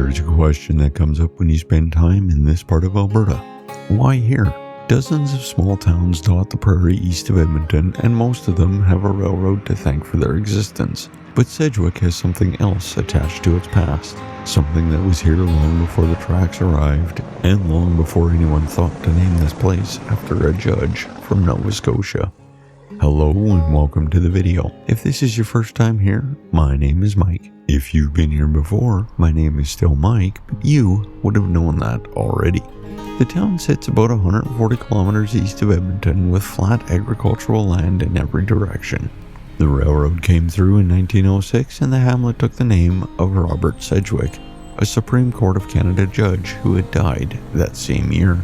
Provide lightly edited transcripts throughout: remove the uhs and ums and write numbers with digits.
There's a question that comes up when you spend time in this part of Alberta. Why here? Dozens of small towns dot the prairie east of Edmonton, and most of them have a railroad to thank for their existence. But Sedgewick has something else attached to its past. Something that was here long before the tracks arrived, and long before anyone thought to name this place after a judge from Nova Scotia. Hello and welcome to the video. If this is your first time here, my name is Mike. If you've been here before, my name is still Mike, but you would have known that already. The town sits about 140 kilometers east of Edmonton with flat agricultural land in every direction. The railroad came through in 1906 and the hamlet took the name of Robert Sedgewick, a Supreme Court of Canada judge who had died that same year.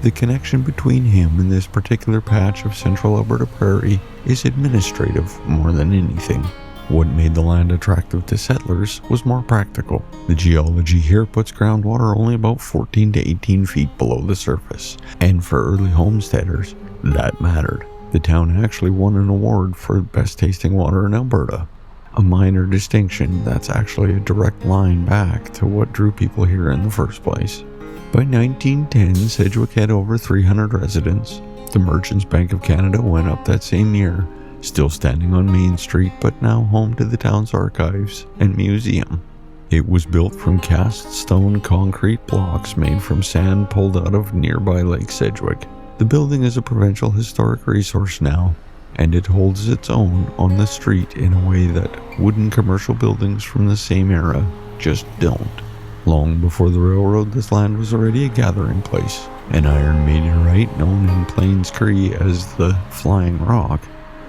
The connection between him and this particular patch of central Alberta prairie is administrative more than anything. What made the land attractive to settlers was more practical. The geology here puts groundwater only about 14 to 18 feet below the surface, and for early homesteaders, that mattered. The town actually won an award for best tasting water in Alberta, a minor distinction that's actually a direct line back to what drew people here in the first place. By 1910, Sedgewick had over 300 residents. The Merchants Bank of Canada went up that same year, still standing on Main Street, but now home to the town's archives and museum. It was built from cast stone concrete blocks made from sand pulled out of nearby Lake Sedgewick. The building is a provincial historic resource now, and it holds its own on the street in a way that wooden commercial buildings from the same era just don't. Long before the railroad, this land was already a gathering place. An iron meteorite known in Plains Cree as the Flying Rock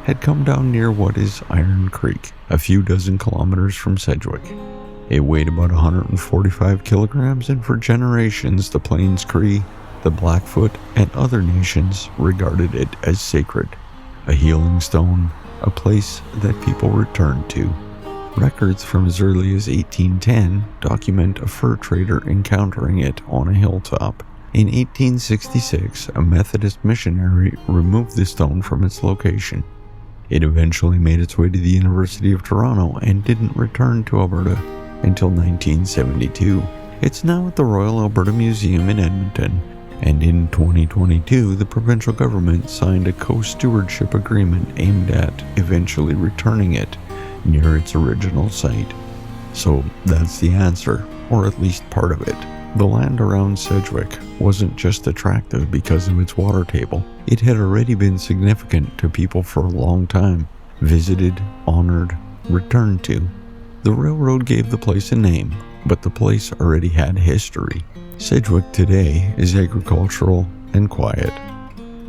had come down near what is Iron Creek, a few dozen kilometers from Sedgewick. It weighed about 145 kilograms, and for generations the Plains Cree, the Blackfoot, and other nations regarded it as sacred. A healing stone, a place that people returned to. Records from as early as 1810 document a fur trader encountering it on a hilltop. In 1866, a Methodist missionary removed the stone from its location. It eventually made its way to the University of Toronto and didn't return to Alberta until 1972. It's now at the Royal Alberta Museum in Edmonton, and in 2022, the provincial government signed a co-stewardship agreement aimed at eventually returning it near its original site. So that's the answer, or at least part of it. The land around Sedgewick wasn't just attractive because of its water table. It had already been significant to people for a long time, visited, honored, returned to. The railroad gave the place a name, but the place already had history. Sedgewick today is agricultural and quiet.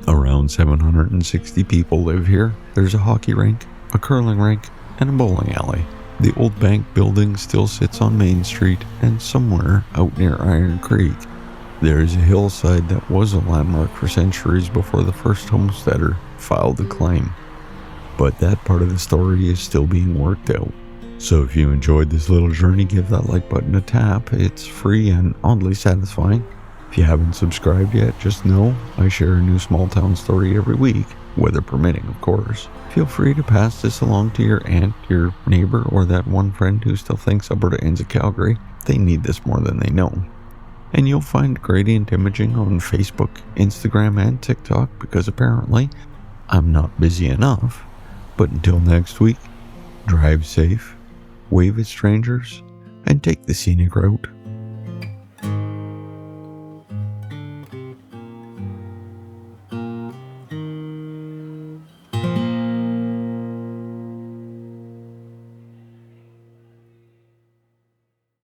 Around 760 people live here. There's a hockey rink, a curling rink, and a bowling alley. The old bank building still sits on Main Street, and somewhere out near Iron Creek, there is a hillside that was a landmark for centuries before the first homesteader filed a claim. But that part of the story is still being worked out. So if you enjoyed this little journey, give that like button a tap. It's free and oddly satisfying. If you haven't subscribed yet, just know I share a new small town story every week, weather permitting, of course. Feel free to pass this along to your aunt, your neighbor, or that one friend who still thinks Alberta ends at Calgary. They need this more than they know. And you'll find gradient imaging on Facebook, Instagram, and TikTok because apparently I'm not busy enough. But until next week, drive safe, wave at strangers, and take the scenic route.